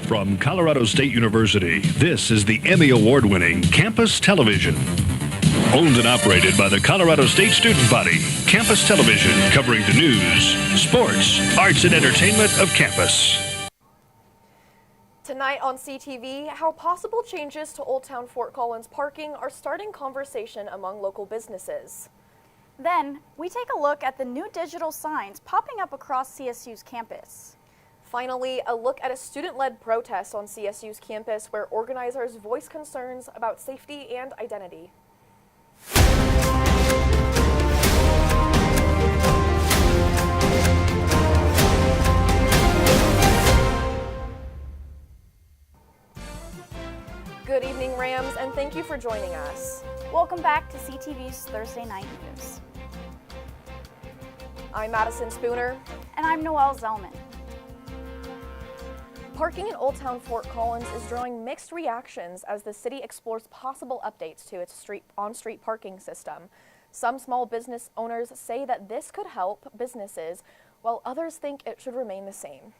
From Colorado State University, this is the Emmy Award-winning Campus Television. Owned and operated by the Colorado State Student Body, Campus Television, covering the news, sports, arts, and entertainment of campus. Tonight on CTV, how possible changes to Old Town Fort Collins parking are starting conversation among local businesses. Then, we take a look at the new digital signs popping up across CSU's campus. Finally, a look at a student-led protest on CSU's campus where organizers voice concerns about safety and identity. Good evening, Rams, and thank you for joining us. Welcome back to CTV's Thursday Night News. I'm Madison Szpunar. And I'm Noelle Zellmann. Parking in Old Town Fort Collins is drawing mixed reactions as the city explores possible updates to its on-street parking system. Some small business owners say that this could help businesses, while others think it should remain the same.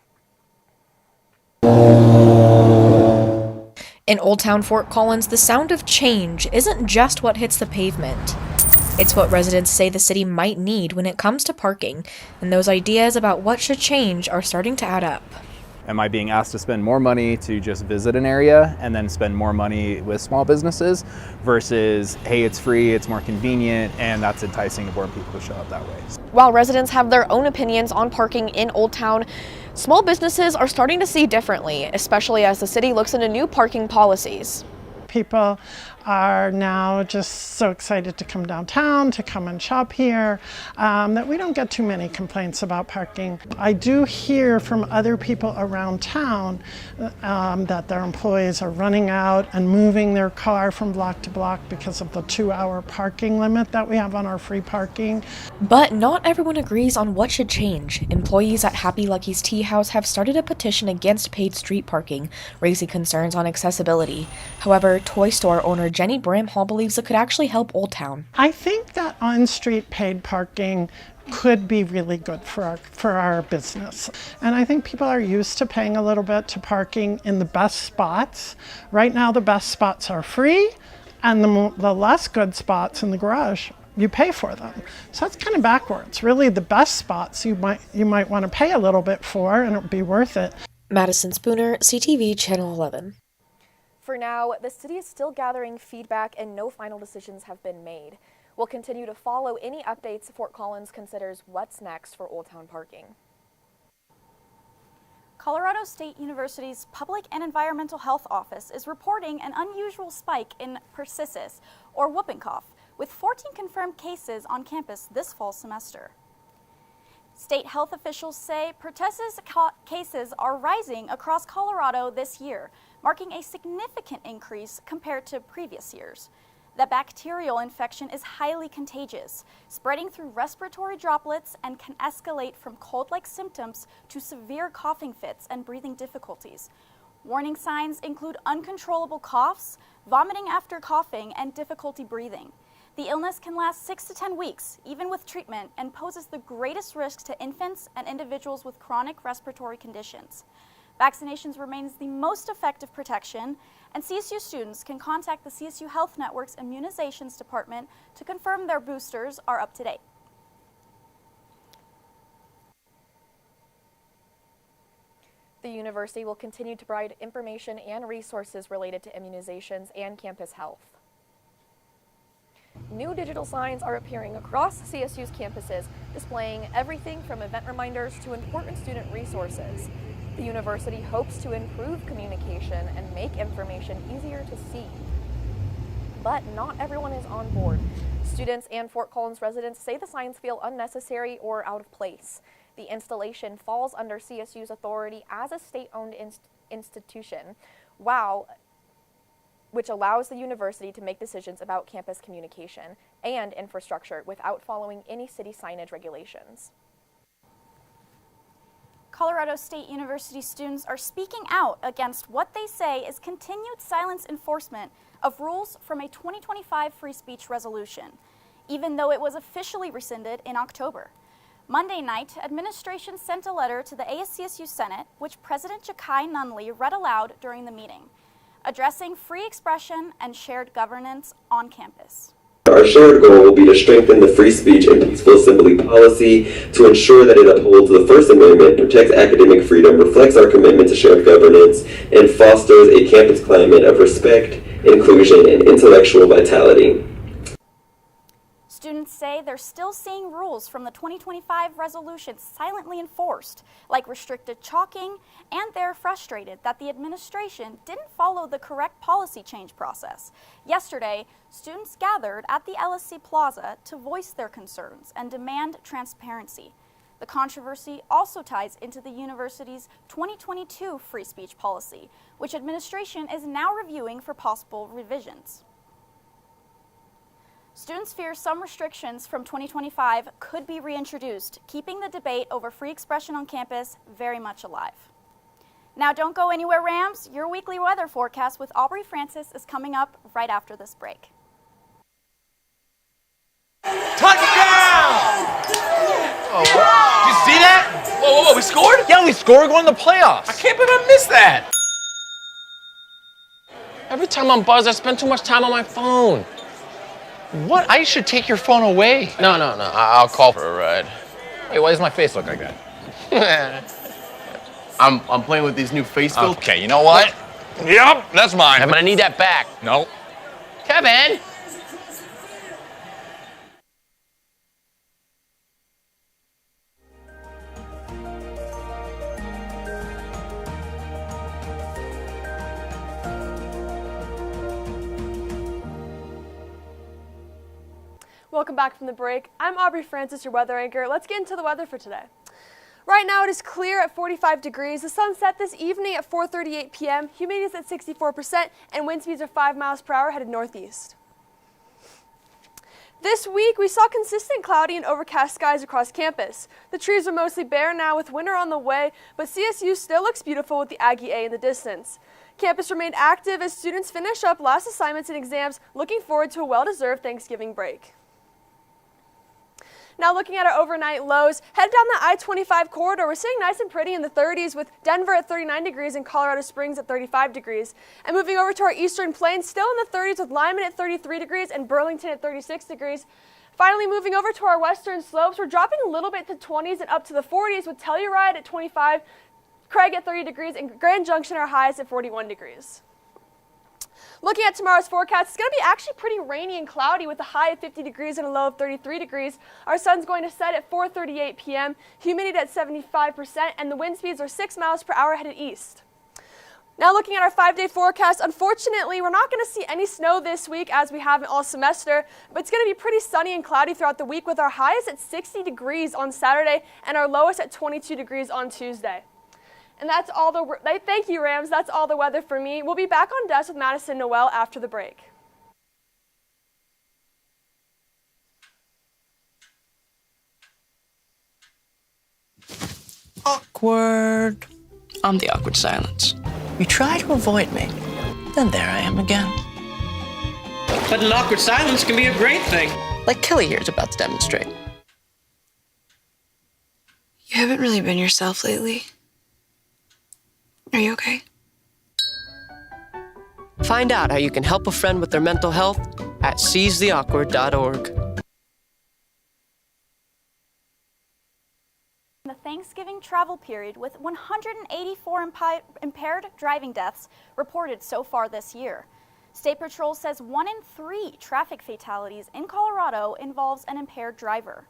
In Old Town Fort Collins, the sound of change isn't just what hits the pavement. It's what residents say the city might need when it comes to parking, and those ideas about what should change are starting to add up. Am I being asked to spend more money to just visit an area and then spend more money with small businesses versus, hey, it's free, it's more convenient, and that's enticing more people to show up that way? While residents have their own opinions on parking in Old Town, small businesses are starting to see differently, especially as the city looks into new parking policies. People are now just so excited to come downtown, to come and shop here, that we don't get too many complaints about parking. I do hear from other people around town that their employees are running out and moving their car from block to block because of the 2-hour parking limit that we have on our free parking. But not everyone agrees on what should change. Employees at Happy Lucky's Tea House have started a petition against paid street parking, raising concerns on accessibility. However, toy store owner Jenny Bramhall believes it could actually help Old Town. I think that on-street paid parking could be really good for our business. And I think people are used to paying a little bit to parking in the best spots. Right now the best spots are free, and the less good spots in the garage, you pay for them. So that's kind of backwards. Really, the best spots you might want to pay a little bit for, and it would be worth it. Madison Szpunar, CTV Channel 11. For now, the city is still gathering feedback and no final decisions have been made. We'll continue to follow any updates Fort Collins considers what's next for Old Town parking. Colorado State University's Public and Environmental Health Office is reporting an unusual spike in pertussis, or whooping cough, with 14 confirmed cases on campus this fall semester. State health officials say pertussis cases are rising across Colorado this year, marking a significant increase compared to previous years. The bacterial infection is highly contagious, spreading through respiratory droplets and can escalate from cold-like symptoms to severe coughing fits and breathing difficulties. Warning signs include uncontrollable coughs, vomiting after coughing, and difficulty breathing. The illness can last 6 to 10 weeks, even with treatment, and poses the greatest risk to infants and individuals with chronic respiratory conditions. Vaccinations remains the most effective protection, and CSU students can contact the CSU Health Network's Immunizations Department to confirm their boosters are up to date. The university will continue to provide information and resources related to immunizations and campus health. New digital signs are appearing across CSU's campuses, displaying everything from event reminders to important student resources. The university hopes to improve communication and make information easier to see. But not everyone is on board. Students and Fort Collins residents say the signs feel unnecessary or out of place. The installation falls under CSU's authority as a state-owned institution, which allows the university to make decisions about campus communication and infrastructure without following any city signage regulations. Colorado State University students are speaking out against what they say is continued silence enforcement of rules from a 2025 free speech resolution, even though it was officially rescinded in October. Monday night, administration sent a letter to the ASCSU Senate, which President Ja'Kai Nunley read aloud during the meeting, addressing free expression and shared governance on campus. Our shared goal will be to strengthen the free speech and peaceful assembly policy to ensure that it upholds the First Amendment, protects academic freedom, reflects our commitment to shared governance, and fosters a campus climate of respect, inclusion, and intellectual vitality. Students say they're still seeing rules from the 2025 resolution silently enforced, like restricted chalking, and they're frustrated that the administration didn't follow the correct policy change process. Yesterday, students gathered at the LSC Plaza to voice their concerns and demand transparency. The controversy also ties into the university's 2022 free speech policy, which administration is now reviewing for possible revisions. Students fear some restrictions from 2025 could be reintroduced, keeping the debate over free expression on campus very much alive. Now don't go anywhere, Rams. Your weekly weather forecast with Aubrey Francis is coming up right after this break. Touchdown! Oh, did you see that? Whoa, we scored? Yeah, we scored going to the playoffs. I can't believe I missed that. Every time I'm buzzed, I spend too much time on my phone. What? I should take your phone away. No, I'll call for a ride. Hey, why does my face look like that? I'm playing with these new face filters. Okay, you know what? Yep, that's mine. I'm gonna need that back. No. Kevin! Welcome back from the break. I'm Aubrey Francis, your weather anchor. Let's get into the weather for today. Right now it is clear at 45 degrees. The sun set this evening at 4:38 p.m. Humidity is at 64% and wind speeds are 5 miles per hour headed northeast. This week we saw consistent cloudy and overcast skies across campus. The trees are mostly bare now with winter on the way, but CSU still looks beautiful with the Aggie A in the distance. Campus remained active as students finish up last assignments and exams, looking forward to a well-deserved Thanksgiving break. Now looking at our overnight lows, head down the I-25 corridor. We're sitting nice and pretty in the 30s with Denver at 39 degrees and Colorado Springs at 35 degrees. And moving over to our eastern plains, still in the 30s with Lyman at 33 degrees and Burlington at 36 degrees. Finally, moving over to our western slopes, we're dropping a little bit to 20s and up to the 40s with Telluride at 25, Craig at 30 degrees, and Grand Junction our highest at 41 degrees. Looking at tomorrow's forecast, it's going to be actually pretty rainy and cloudy with a high of 50 degrees and a low of 33 degrees. Our sun's going to set at 4:38 p.m., humidity at 75%, and the wind speeds are 6 miles per hour headed east. Now looking at our 5-day forecast, unfortunately, we're not going to see any snow this week as we haven't all semester, but it's going to be pretty sunny and cloudy throughout the week with our highest at 60 degrees on Saturday and our lowest at 22 degrees on Tuesday. And that's all thank you, Rams. That's all the weather for me. We'll be back on desk with Madison Noelle after the break. Awkward. I'm the awkward silence. You try to avoid me, then there I am again. But an awkward silence can be a great thing. Like Kelly here is about to demonstrate. You haven't really been yourself lately. Are you okay? Find out how you can help a friend with their mental health at seizetheawkward.org. The Thanksgiving travel period with 184 impaired driving deaths reported so far this year. State Patrol says 1 in 3 traffic fatalities in Colorado involves an impaired driver.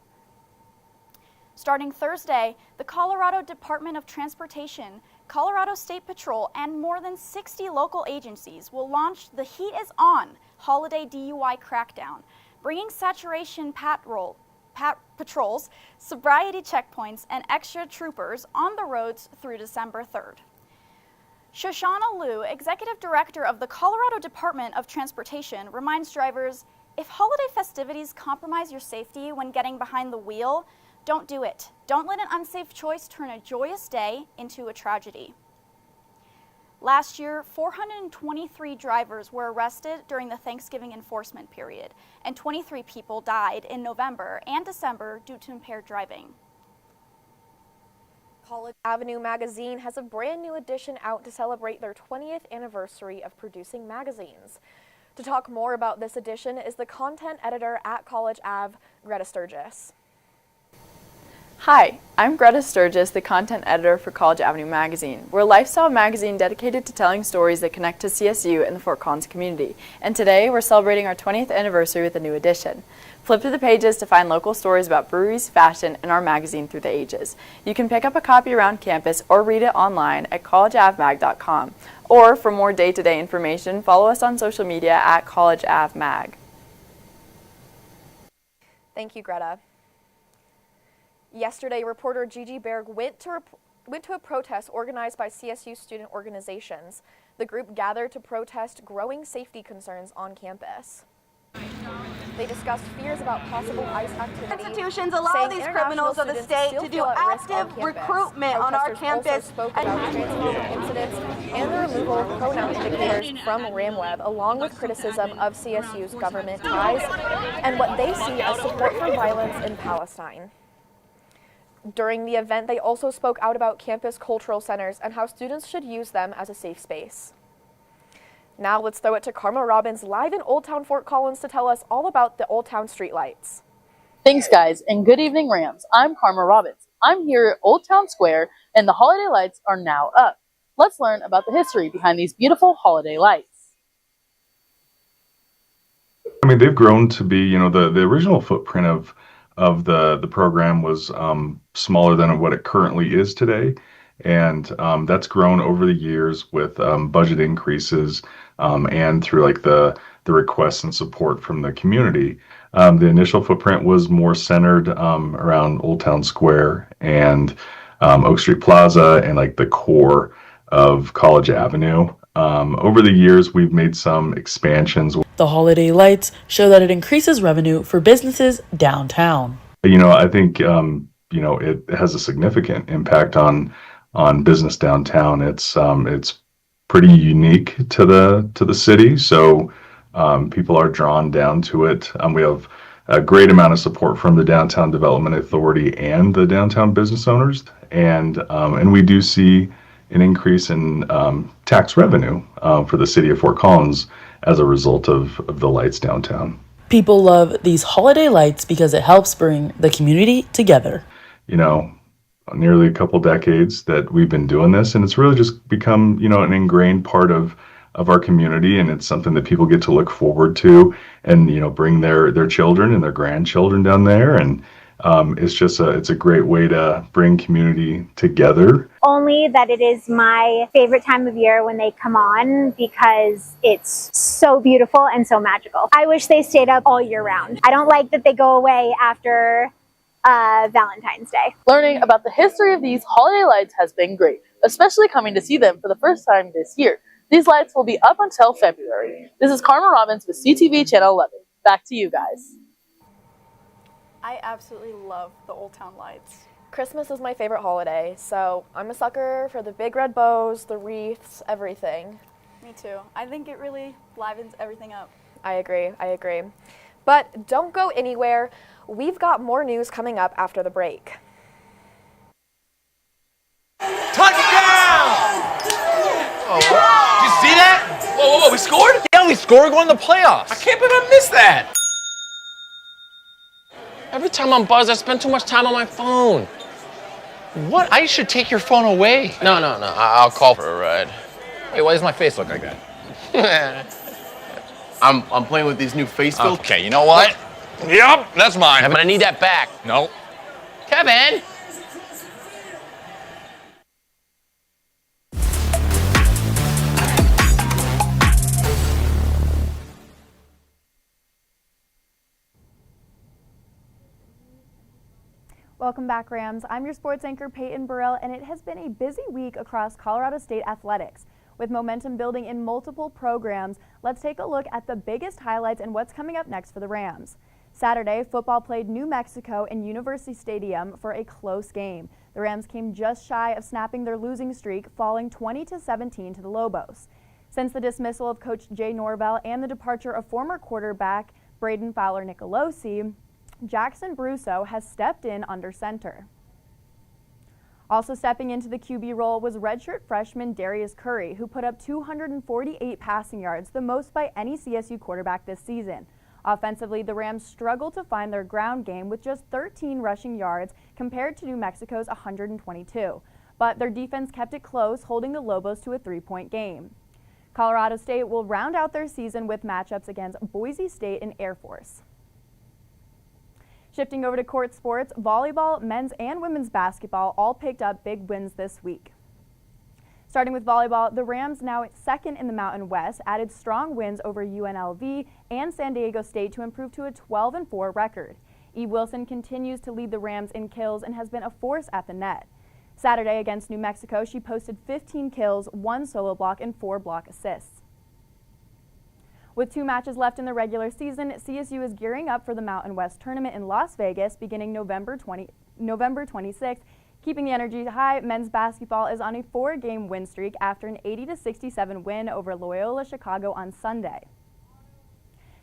Starting Thursday, the Colorado Department of Transportation, Colorado State Patrol, and more than 60 local agencies will launch the Heat is On holiday DUI crackdown, bringing saturation patrols, sobriety checkpoints, and extra troopers on the roads through December 3rd. Shoshana Liu, Executive Director of the Colorado Department of Transportation, reminds drivers, if holiday festivities compromise your safety when getting behind the wheel, don't do it. Don't let an unsafe choice turn a joyous day into a tragedy. Last year, 423 drivers were arrested during the Thanksgiving enforcement period, and 23 people died in November and December due to impaired driving. College Avenue magazine has a brand new edition out to celebrate their 20th anniversary of producing magazines. To talk more about this edition is the content editor at College Ave, Greta Sturgis. Hi, I'm Greta Sturgis, the content editor for College Avenue magazine. We're a lifestyle magazine dedicated to telling stories that connect to CSU and the Fort Collins community. And today we're celebrating our 20th anniversary with a new edition. Flip to the pages to find local stories about breweries, fashion, and our magazine through the ages. You can pick up a copy around campus or read it online at collegeavmag.com. Or for more day-to-day information, follow us on social media at collegeavmag. Thank you, Greta. Yesterday, reporter Gigi Berg went to a protest organized by CSU student organizations. The group gathered to protest growing safety concerns on campus. They discussed fears about possible ICE activity. Institutions allow these criminals of the state to do active recruitment on our campus. Spoke about transphobic incidents and the removal of pronoun indicators from RamWeb, along with criticism of CSU's government ties and what they see as support for violence in Palestine. During the event, they also spoke out about campus cultural centers and how students should use them as a safe space. Now let's throw it to Karma Robbins live in Old Town Fort Collins to tell us all about the Old Town streetlights. Thanks guys, and good evening Rams. I'm Karma Robbins. I'm here at Old Town Square and the holiday lights are now up. Let's learn about the history behind these beautiful holiday lights. I mean, they've grown to be, the original footprint of the program was smaller than what it currently is today. And that's grown over the years with budget increases and through like the requests and support from the community. The initial footprint was more centered around Old Town Square and Oak Street Plaza and like the core of College Avenue. Over the years, we've made some expansions. The holiday lights show that it increases revenue for businesses downtown. I think, it has a significant impact on business downtown. It's pretty unique to the city, so people are drawn down to it. We have a great amount of support from the Downtown Development Authority and the downtown business owners, and we do see an increase in tax revenue for the city of Fort Collins as a result of the lights downtown. People love these holiday lights because it helps bring the community together. Nearly a couple decades that we've been doing this, and it's really just become, an ingrained part of our community, and it's something that people get to look forward to and, bring their children and their grandchildren down there, and it's a great way to bring community together. Only that it is my favorite time of year when they come on because it's so beautiful and so magical. I wish they stayed up all year round. I don't like that they go away after Valentine's Day. Learning about the history of these holiday lights has been great, especially coming to see them for the first time this year. These lights will be up until February. This is Karma Robbins with CTV Channel 11. Back to you guys. I absolutely love the Old Town lights. Christmas is my favorite holiday, so I'm a sucker for the big red bows, the wreaths, everything. Me too. I think it really livens everything up. I agree. But don't go anywhere. We've got more news coming up after the break. Touchdown! Oh, did you see that? Whoa, we scored? Yeah, we scored going to the playoffs. I can't believe I missed that. Every time I'm buzzed, I spend too much time on my phone. What? I should take your phone away. No, I'll call for a ride. Wait, why does my face look like that? I'm playing with these new face filters. Okay, you know what? Yep, that's mine. But I need that back. No. Kevin! Welcome back, Rams. I'm your sports anchor, Payton Barill, and it has been a busy week across Colorado State athletics. With momentum building in multiple programs, let's take a look at the biggest highlights and what's coming up next for the Rams. Saturday, football played New Mexico in University Stadium for a close game. The Rams came just shy of snapping their losing streak, falling 20-17 to the Lobos. Since the dismissal of Coach Jay Norvell and the departure of former quarterback Braden Fowler-Nicolosi, Jackson Brusso has stepped in under center. Also stepping into the QB role was redshirt freshman Darius Curry, who put up 248 passing yards, the most by any CSU quarterback this season. Offensively, the Rams struggled to find their ground game with just 13 rushing yards compared to New Mexico's 122. But their defense kept it close, holding the Lobos to a 3-point game. Colorado State will round out their season with matchups against Boise State and Air Force. Shifting over to court sports, volleyball, men's and women's basketball all picked up big wins this week. Starting with volleyball, the Rams, now second in the Mountain West, added strong wins over UNLV and San Diego State to improve to a 12-4 record. E. Wilson continues to lead the Rams in kills and has been a force at the net. Saturday against New Mexico, she posted 15 kills, 1 solo block, and 4 block assists. With 2 matches left in the regular season, CSU is gearing up for the Mountain West Tournament in Las Vegas beginning November 26th. Keeping the energy high, men's basketball is on a 4-game win streak after an 80-67 win over Loyola Chicago on Sunday.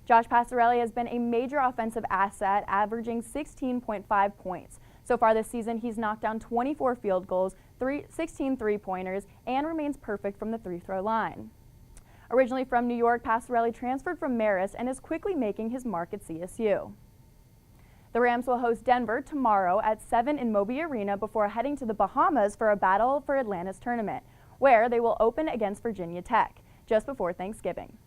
Josh Passarelli has been a major offensive asset, averaging 16.5 points. So far this season, he's knocked down 24 field goals, 16 three-pointers, and remains perfect from the free-throw line. Originally from New York, Passarelli transferred from Marist and is quickly making his mark at CSU. The Rams will host Denver tomorrow at 7 in Moby Arena before heading to the Bahamas for a Battle for Atlantis tournament, where they will open against Virginia Tech just before Thanksgiving.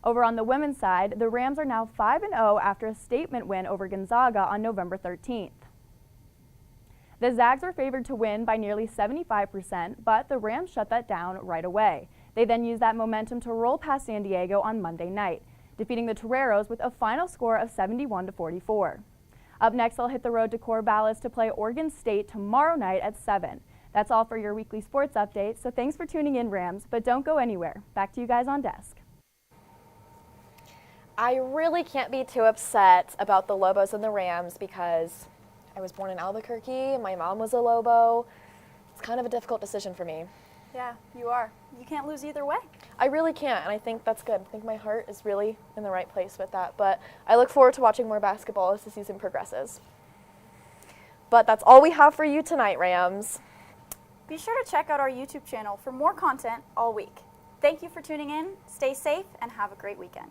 Over on the women's side, the Rams are now 5-0 after a statement win over Gonzaga on November 13th. The Zags were favored to win by nearly 75%, but the Rams shut that down right away. They then used that momentum to roll past San Diego on Monday night, defeating the Toreros with a final score of 71-44. Up next, they'll hit the road to Corvallis to play Oregon State tomorrow night at 7. That's all for your weekly sports update, so thanks for tuning in, Rams, but don't go anywhere. Back to you guys on desk. I really can't be too upset about the Lobos and the Rams because I was born in Albuquerque, my mom was a Lobo. It's kind of a difficult decision for me. Yeah, you are. You can't lose either way. I really can't, and I think that's good. I think my heart is really in the right place with that, but I look forward to watching more basketball as the season progresses. But that's all we have for you tonight, Rams. Be sure to check out our YouTube channel for more content all week. Thank you for tuning in, stay safe, and have a great weekend.